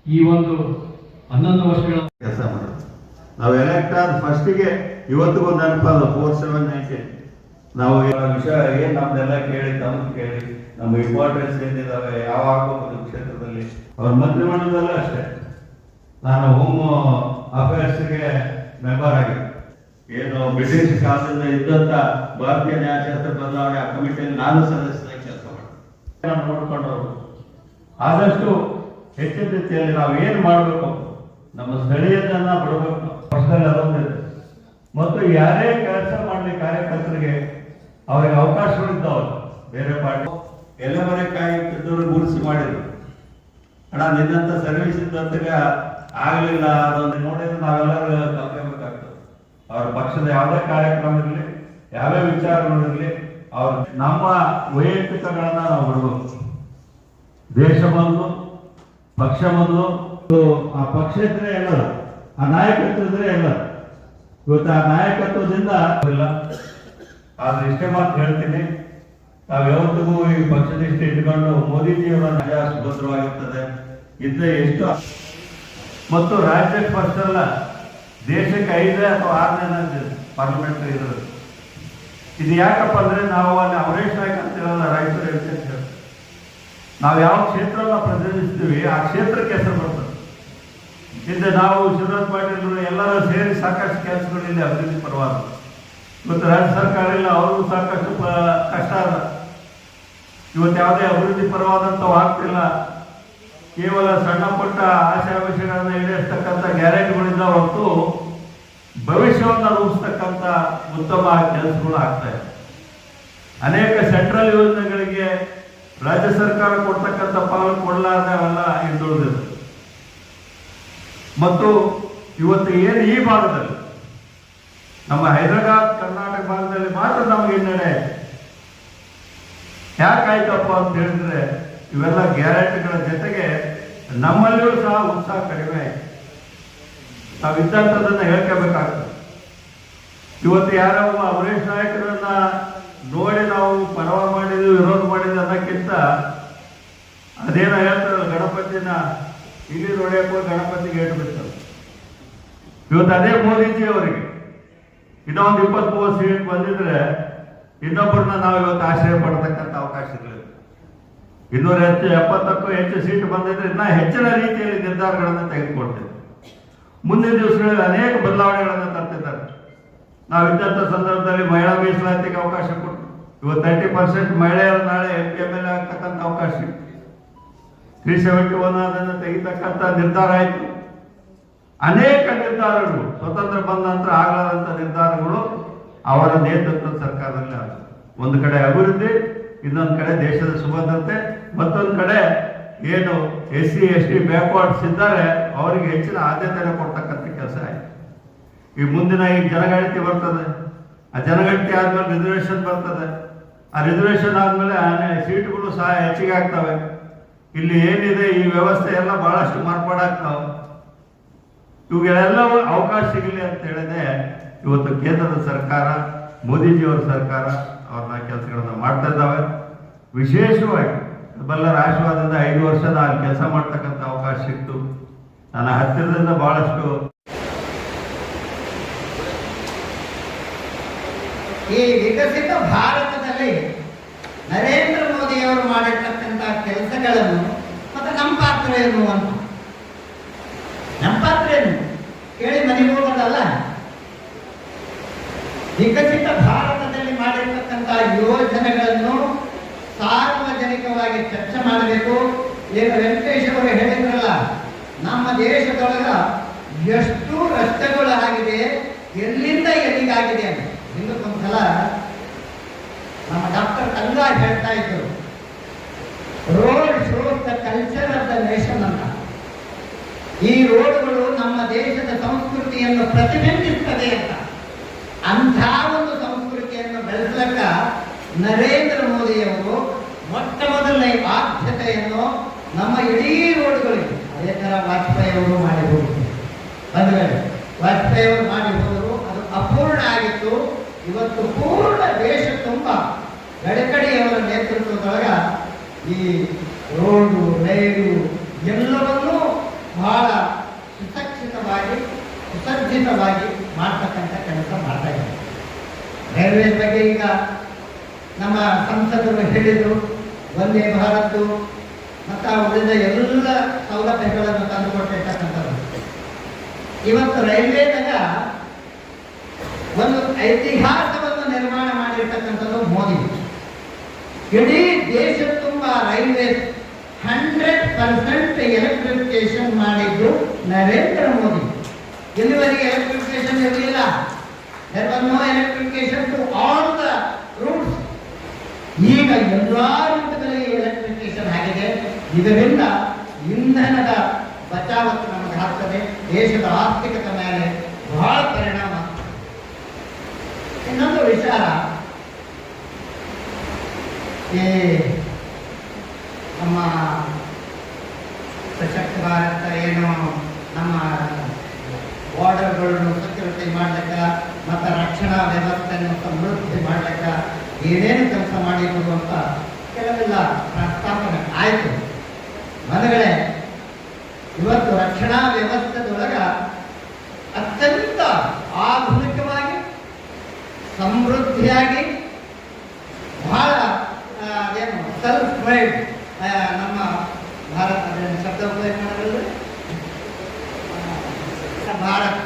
ಈ ಒಂದು 11 ವರ್ಷಗಳ ಕೆಲಸ ಮಾಡೋದು. ನಾವು ಎಲೆಕ್ಟ್ ಆದ ಫಸ್ಟಿಗೆ ಇವತ್ತಿಗೂ ನೆನಪಲ್ಲ 4790 ನಾವು ವಿಷಯ ಏನ್ ನಮ್ದೆಲ್ಲ ಕೇಳಿ ತಮ್ಮ ಕೇಳಿ ನಮ್ಮ ಇಂಪಾರ್ಟೆನ್ಸ್ ಏನಿದಾವೆ ಯಾವ ಆಗ್ಬೇಕು ಕ್ಷೇತ್ರದಲ್ಲಿ. ಅವ್ರ ಮಂತ್ರಿಮಂಡಲದಲ್ಲೂ ಅಷ್ಟೇ ನಾನು ಹೋಮ್ ಅಫೇರ್ಸ್ಗೆ ಮೆಂಬರ್ ಆಗಿ ಏನು ಬ್ರಿಟಿಷ್ ಕಾಲದಿಂದ ಇದ್ದಂತ ಭಾರತೀಯ ನ್ಯಾಯಶಾಸ್ತ್ರ ಬದಲಾವಣೆ ಆ ಕಮಿಟಿಯಲ್ಲಿ ನಾನು ಸದಸ್ಯರಾಗಿ ಕೆಲಸ ಮಾಡಿ ನೋಡ್ಕೊಂಡು ಆದಷ್ಟು ಹೆಚ್ಚಿನ ರೀತಿಯಲ್ಲಿ ನಾವು ಏನ್ ಮಾಡಬೇಕು, ನಮ್ಮ ಸ್ಥಳೀಯತನ ಬಿಡಬೇಕು. ಪಕ್ಷದಲ್ಲಿ ಅದೊಂದಿದೆ. ಮತ್ತು ಯಾರೇ ಕೆಲಸ ಮಾಡಲಿ ಕಾರ್ಯಕರ್ತರಿಗೆ ಅವರಿಗೆ ಅವಕಾಶಗಳಿದ್ದಾವಲ್ಲ, ಬೇರೆ ಪಾರ್ಟಿ ಎಲ್ಲ ಮನೆ ಕಾಯಿದ್ದವರು ಗುರುಸಿ ಮಾಡಿದ್ರು. ಅಣ್ಣ ನಿನ್ನಂತ ಸರ್ವಿಸ್ ಇದ್ದಂತಾಗ ಆಗ್ಲಿಲ್ಲ ಅದೊಂದು ನೋಡಿದ್ರೆ ನಾವೆಲ್ಲರೂ ಕಲ್ತ್ಕೋಬೇಕಾಗ್ತದೆ. ಅವ್ರ ಪಕ್ಷದ ಯಾವುದೇ ಕಾರ್ಯಕ್ರಮ ಇರಲಿ, ಯಾವ್ಯಾವ ವಿಚಾರಗಳಿರಲಿ, ಅವ್ರ ನಮ್ಮ ವೈಯಕ್ತಿಕಗಳನ್ನ ನಾವು ಬಿಡಬೇಕು. ದೇಶ ಬಂದು ಪಕ್ಷ ಬಂದು ಆ ಪಕ್ಷ ಇದ್ರೆ ಎಲ್ಲರು, ಆ ನಾಯಕತ್ವ ಇದ್ರೆ ಎಲ್ಲರು. ಇವತ್ತು ಆ ನಾಯಕತ್ವದಿಂದ ಇಲ್ಲ. ಆದ್ರೆ ಇಷ್ಟೇ ಮಾತು ಹೇಳ್ತೀನಿ, ನಾವು ಯಾವತ್ತಿಗೂ ಈ ಪಕ್ಷನಿಷ್ಠ ಇಟ್ಕೊಂಡು ಮೋದಿಜಿಯವರ ನಜಾ ಸುಭದ್ರವಾಗಿರ್ತದೆ ಇದ್ರೆ ಎಷ್ಟು. ಮತ್ತು ರಾಜ್ಯಕ್ಕೆ ಫಸ್ಟ್ ಅಲ್ಲ, ದೇಶಕ್ಕೆ 5ನೇ ಅಥವಾ 6ನೇ ಪಾರ್ಲಿಮೆಂಟ್ ಇರೋದು. ಇದು ಯಾಕಪ್ಪ ಅಂದ್ರೆ ನಾವು ಅಲ್ಲಿ ಅಮರೇಶ್ ನಾಯ್ಕ ಅಂತ ಹೇಳಲ್ಲ, ರಾಯಚೂರು ಹೇಳ್ತೇವೆ. ನಾವು ಯಾವ ಕ್ಷೇತ್ರನ ಪ್ರತಿನಿಧಿಸ್ತೀವಿ ಆ ಕ್ಷೇತ್ರಕ್ಕೆ ಹೆಸರು ಬರ್ತದೆ. ಹಿಂದೆ ನಾವು ಶಿವರಾಜ್ ಪಾಟೀಲ್ ಎಲ್ಲರೂ ಸೇರಿ ಸಾಕಷ್ಟು ಕೆಲಸಗಳು ಇಲ್ಲಿ ಅಭಿವೃದ್ಧಿ ಪರವಾದ. ಇವತ್ತು ರಾಜ್ಯ ಸರ್ಕಾರ ಇಲ್ಲ, ಅವ್ರಿಗೂ ಸಾಕಷ್ಟು ಕಷ್ಟ ಅದ. ಇವತ್ತು ಯಾವುದೇ ಅಭಿವೃದ್ಧಿ ಪರವಾದಂಥವು ಆಗ್ತಿಲ್ಲ. ಕೇವಲ ಸಣ್ಣ ಪುಟ್ಟ ಆಶಾಭಿಷಗಳನ್ನು ಈಡೇರಿಸ್ತಕ್ಕಂಥ ಗ್ಯಾರಂಟಿಗಳಿಂದ ಹೊರತು ಭವಿಷ್ಯವನ್ನು ರೂಪಿಸ್ತಕ್ಕಂಥ ಉತ್ತಮ ಕೆಲಸಗಳು ಆಗ್ತಾ ಇದೆ. ಅನೇಕ ಸೆಂಟ್ರಲ್ ಯೋಜನೆಗಳಿಗೆ ರಾಜ್ಯ ಸರ್ಕಾರ ಕೊಡ್ತಕ್ಕಂಥ ಪಾಲು ಕೊಡಲಾರ್ದೆ ಅವೆಲ್ಲ ಹಿಂದುಳಿದಿದೆ. ಮತ್ತು ಇವತ್ತು ಏನು ಈ ಭಾಗದಲ್ಲಿ ನಮ್ಮ ಹೈದರಾಬಾದ್ ಕರ್ನಾಟಕ ಭಾಗದಲ್ಲಿ ಮಾತ್ರ ನಮಗೆ ಹಿನ್ನಡೆ ಯಾಕಾಯ್ತಪ್ಪ ಅಂತ ಹೇಳಿದ್ರೆ ಇವೆಲ್ಲ ಗ್ಯಾರಂಟಿಗಳ ಜೊತೆಗೆ ನಮ್ಮಲ್ಲಿಯೂ ಸಹ ಉತ್ಸಾಹ ಕಡಿಮೆ ಆಯ್ತು. ನಾವು ಇದ್ದಂಥದ್ದನ್ನ ಹೇಳ್ಕೋಬೇಕಾಗ್ತದೆ. ಇವತ್ತು ಯಾರೋ ಅಮರೇಶ್ ನಾಯಕರನ್ನ ನೋಡಿ ನಾವು ಪರವ ಮಾಡಿದ್ವಿ ವಿರೋಧ ಮಾಡಿದ್ವಿ ಅನ್ನೋಕ್ಕಿಂತ ಅದೇನೋ ಹೇಳ್ತಾರಲ್ಲ, ಗಣಪತಿನ ಇಲ್ಲಿ ನೋಡ್ಯಕ್ಕೋ ಗಣಪತಿಗೆ ಏಟು ಬಿಡ್ತಾರೆ. ಇವತ್ತು ಅದೇ ಮೋದಿಜಿ ಅವರಿಗೆ ಇನ್ನೊಂದು 20-30 ಸೀಟ್ ಬಂದಿದ್ರೆ ಇನ್ನೊಬ್ಬರನ್ನ ನಾವು ಇವತ್ತು ಆಶ್ರಯ ಪಡ್ತಕ್ಕಂಥ ಅವಕಾಶಗಳಿದೆ. 270ಕ್ಕೂ ಹೆಚ್ಚು ಸೀಟ್ ಬಂದಿದ್ರೆ ಇನ್ನೂ ಹೆಚ್ಚಿನ ರೀತಿಯಲ್ಲಿ ನಿರ್ಧಾರಗಳನ್ನು ತೆಗೆದುಕೊಳ್ತೇವೆ. ಮುಂದಿನ ದಿವಸಗಳಲ್ಲಿ ಅನೇಕ ಬದಲಾವಣೆಗಳನ್ನು ತರ್ತಿದ್ದಾರೆ. ನಾವು ಇದ್ದಂಥ ಸಂದರ್ಭದಲ್ಲಿ ಮಹಿಳಾ ಮೀಸಲಾತಿಗೆ ಅವಕಾಶ ಕೊಟ್ಟು ಇವತ್ತು 30% ಮಹಿಳೆಯರು ನಾಳೆ MLA ಆಗ್ತಕ್ಕಂಥ ಅವಕಾಶ ಸಿಕ್ತು. 371 ಅದನ್ನು ತೆಗಿತಕ್ಕಂಥ ನಿರ್ಧಾರ ಆಯಿತು. ಅನೇಕ ನಿರ್ಧಾರಗಳು ಸ್ವತಂತ್ರ ಬಂದ ನಂತರ ಆಗಲಾದಂಥ ನಿರ್ಧಾರಗಳು ಅವರ ನೇತೃತ್ವದ ಸರ್ಕಾರದಲ್ಲಿ ಆಗಿದೆ. ಒಂದು ಕಡೆ ಅಭಿವೃದ್ಧಿ, ಇನ್ನೊಂದು ಕಡೆ ದೇಶದ ಸುಭದ್ರತೆ, ಮತ್ತೊಂದು ಕಡೆ ಏನು SC ST ಬ್ಯಾಕ್ವರ್ಡ್ಸ್ ಇದ್ದಾರೆ ಅವರಿಗೆ ಹೆಚ್ಚಿನ ಆದ್ಯತೆಯನ್ನು ಕೊಡ್ತಕ್ಕಂಥ ಕೆಲಸ ಆಯಿತು. ಈ ಮುಂದಿನ ಈ ಜನಗಣತಿ ಬರ್ತದೆ, ಆ ಜನಗಣತಿ ಆದ್ಮೇಲೆ ರಿಸರ್ವೇಶನ್ ಬರ್ತದೆ. ಆ ರಿಸರ್ವೇಶನ್ ಆದ್ಮೇಲೆ ಸೀಟ್ಗಳು ಸಹ ಹೆಚ್ಚಿಗೆ ಆಗ್ತವೆ. ಇಲ್ಲಿ ಏನಿದೆ ಈ ವ್ಯವಸ್ಥೆ ಎಲ್ಲ ಬಹಳಷ್ಟು ಮಾರ್ಪಾಡಾಗ್ತಾವೆ. ಇವುಗಳೆಲ್ಲವೂ ಅವಕಾಶ ಸಿಗಲಿ ಅಂತ ಹೇಳಿದ್ರೆ ಇವತ್ತು ಕೇಂದ್ರದ ಸರ್ಕಾರ, ಮೋದಿಜಿಯವರ ಸರ್ಕಾರ ಅವ್ರನ್ನ ಕೆಲಸಗಳನ್ನ ಮಾಡ್ತಾ ಇದ್ದಾವೆ. ವಿಶೇಷವಾಗಿ ಬಲ್ಲರ ಆಶೀರ್ವಾದದಿಂದ 5 ವರ್ಷದ ಅಲ್ಲಿ ಕೆಲಸ ಮಾಡ್ತಕ್ಕಂಥ ಅವಕಾಶ ಸಿಕ್ತು. ನನ್ನ ಹತ್ತಿರದಿಂದ ಬಹಳಷ್ಟು ಈ ವಿಕಸಿತ ಭಾರತದಲ್ಲಿ ನರೇಂದ್ರ ಮೋದಿಯವರು ಮಾಡಿರ್ತಕ್ಕಂಥ ಕೆಲಸಗಳನ್ನು ಮತ್ತು ನಮ್ಮ ಪಾತ್ರ ಏನು ಅಂತ, ನಮ್ಮ ಪಾತ್ರ ಏನು ಕೇಳಿ ಮನೆಗೆ ಹೋಗೋದಲ್ಲ. ವಿಕಸಿತ ಭಾರತದಲ್ಲಿ ಮಾಡಿರ್ತಕ್ಕಂಥ ಮಾಡಿರ್ತಕ್ಕಂಥ ಯೋಜನೆಗಳನ್ನು ಸಾರ್ವಜನಿಕವಾಗಿ ಚರ್ಚೆ ಮಾಡಬೇಕು. ಈಗ ವೆಂಕಟೇಶ್ ಅವರು ಹೇಳಿದ್ರಲ್ಲ, ನಮ್ಮ ದೇಶದೊಳಗ ಎಷ್ಟು ರಸ್ತೆಗಳು ಆಗಿದೆ, ಎಲ್ಲಿಂದ ಎಲ್ಲಿಗಾಗಿದೆ ಅಂತ. ಹಿಂದಕ್ಕೊಂದ್ಸಲ ನಮ್ಮ ಡಾಕ್ಟರ್ ಕಂಗಾರ್ ಹೇಳ್ತಾ ಇದ್ರು, road shows the culture of the nation ಅಂತ. ಈ ರೋಡ್ಗಳು ನಮ್ಮ ದೇಶದ ಸಂಸ್ಕೃತಿಯನ್ನು ಪ್ರತಿಬಿಂಬಿಸ್ತದೆ ಅಂತ. ಅಂಥ ಒಂದು ಸಂಸ್ಕೃತಿಯನ್ನು ಬೆಳೆಸಲಕ್ಕ ನರೇಂದ್ರ ಮೋದಿಯವರು ಮೊಟ್ಟ ಮೊದಲನೇ ಆದ್ಯತೆಯನ್ನು ನಮ್ಮ ಇಡೀ ರೋಡ್ಗಳಿಗೆ, ಅದೇ ತರ ವಾಜಪೇಯಿ ಅವರು ಮಾಡಿ ಹೋಗಿದ್ದಾರೆ. ಅಂದ್ರೆ ವಾಜಪೇಯಿ ಅವರು ಮಾಡಿ ಹೋದರು, ಅದು ಅಪೂರ್ಣ ಆಗಿತ್ತು. ಇವತ್ತು ಪೂರ್ಣ ದೇಶ ತುಂಬ ಗಡ್ಕರಿಯವರ ನೇತೃತ್ವದೊಳಗ ಈ ರೋಡು, ರೈಲು ಎಲ್ಲವನ್ನೂ ಬಹಳ ಸುಸಜ್ಜಿತವಾಗಿ ಸುಸಜ್ಜಿತವಾಗಿ ಮಾಡ್ತಕ್ಕಂಥ ಕೆಲಸ ಮಾಡ್ತಾ ಇದ್ದಾರೆ. ರೈಲ್ವೆ ಬಗ್ಗೆ ಈಗ ನಮ್ಮ ಸಂಸದರು ಹೇಳಿದರು, ವಂದೇ ಭಾರತ್ ಮತ್ತು ಉಳಿದ ಎಲ್ಲ ಸೌಲಭ್ಯಗಳನ್ನು ತಂದುಕೊಟ್ಟಿರ್ತಕ್ಕಂಥದ್ದು. ಇವತ್ತು ರೈಲ್ವೆದಾಗ ಒಂದು ಇತಿಹಾಸವನ್ನು ನಿರ್ಮಾಣ ಮಾಡಿರ್ತಕ್ಕಂಥದ್ದು ಮೋದಿ. ಇಡೀ ದೇಶ ತುಂಬ ರೈಲ್ವೆ 100% ಎಲೆಕ್ಟ್ರಿಫಿಕೇಶನ್ ಮಾಡಿದ್ದು ನರೇಂದ್ರ ಮೋದಿ. ಇಲ್ಲಿವರೆಗೆ ಎಲೆಕ್ಟ್ರಿಫಿಕೇಶನ್ ಇರಲಿಲ್ಲ. there was no electrification to all the routes. ಈಗ ಎಲ್ಲಾ ರೂಟ್ಗಳಿಗೆ ಎಲೆಕ್ಟ್ರಿಫಿಕೇಶನ್ ಆಗಿದೆ. ಇದರಿಂದ ಇಂಧನದ ಬಚಾವಕ್ಕೆ ನಮಗೆ ಆಗ್ತದೆ, ದೇಶದ ಆರ್ಥಿಕತೆ ಮೇಲೆ ಬಹಳ ಪರಿಣಾಮ. ಇನ್ನೊಂದು ವಿಚಾರ, ಈ ನಮ್ಮ ಸಶಕ್ತ ಭಾರತ ಏನು ನಮ್ಮ ಬಾರ್ಡರ್ಗಳನ್ನು ಸೆಕ್ಯೂರಿಟಿ ಮಾಡ್ಲಿಕ್ಕೆ ಮತ್ತು ರಕ್ಷಣಾ ವ್ಯವಸ್ಥೆಯನ್ನು ಸಮೃದ್ಧಿ ಮಾಡ್ಲಿಕ್ಕೆ ಏನೇನು ಕೆಲಸ ಮಾಡಿದ್ರು ಅಂತ ಕೆಲವೆಲ್ಲ ಪ್ರಸ್ತಾಪನೆ ಆಯಿತು. ಮನೆಗಳೇ, ಇವತ್ತು ರಕ್ಷಣಾ ವ್ಯವಸ್ಥೆದೊಳಗ ಅತ್ಯಂತ ಆಧುನಿಕವಾಗಿ ಸಮೃದ್ಧಿಯಾಗಿ ಬಹಳ ಏನು ಸೆಲ್ಫ್ ಮೇಡ್ ನಮ್ಮ ಭಾರತದ ಶಬ್ದ ಉಪಯೋಗ ಮಾಡಬಲ್ಲ ಭಾರತ್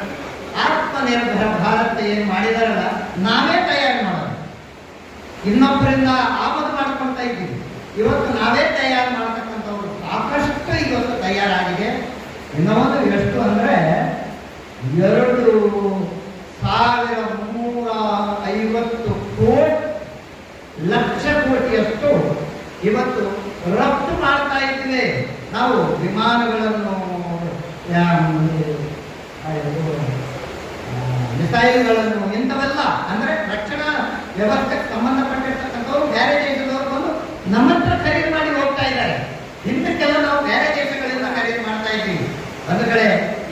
ಆತ್ಮನಿರ್ಭರ ಭಾರತ ಏನು ಮಾಡಿದಾರಲ್ಲ, ನಾವೇ ತಯಾರು ಮಾಡೋದು. ಇನ್ನೊಬ್ಬರಿಂದ ಆಮದು ಮಾಡ್ಕೊಳ್ತಾ ಇದ್ದೀವಿ. ಇವತ್ತು ನಾವೇ ತಯಾರು ಮಾಡ್ತಕ್ಕಂಥವ್ರು ಸಾಕಷ್ಟು ಇವತ್ತು ತಯಾರಾಗಿದೆ. ಇನ್ನೊಂದು ಎಷ್ಟು ಅಂದರೆ 2350 ಲಕ್ಷ ಕೋಟಿಯಷ್ಟು ಇವತ್ತು ರಫ್ತು ಮಾಡ್ತಾ ಇದ್ದೀವಿ ನಾವು. ವಿಮಾನಗಳನ್ನು, ಮಿಸೈಲ್ಗಳನ್ನು, ಇಂಥವೆಲ್ಲ ಅಂದರೆ ರಕ್ಷಣಾ ವ್ಯವಸ್ಥೆಗೆ ಸಂಬಂಧಪಟ್ಟಿರ್ತಕ್ಕಂಥವ್ರು ಬೇರೆ ದೇಶದವರು ಬಂದು ನಮ್ಮ ಹತ್ರ ಖರೀದಿ ಮಾಡಿ ಹೋಗ್ತಾ ಇದ್ದಾರೆ. ಹಿಂದಕ್ಕೆಲ್ಲ ನಾವು ಬೇರೆ ದೇಶಗಳಿಂದ ಖರೀದಿ ಮಾಡ್ತಾ ಇದ್ದೀವಿ. ಬಂಧುಗಳೇ,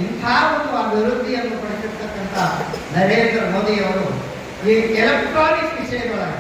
ಇಂಥ ಒಂದು ಅಭಿವೃದ್ಧಿಯನ್ನು ಪಡಿಸಿರ್ತಕ್ಕಂಥ ನರೇಂದ್ರ ಮೋದಿಯವರು ಈ ಎಲೆಕ್ಟ್ರಾನಿಕ್ ವಿಷಯದೊಳಗೆ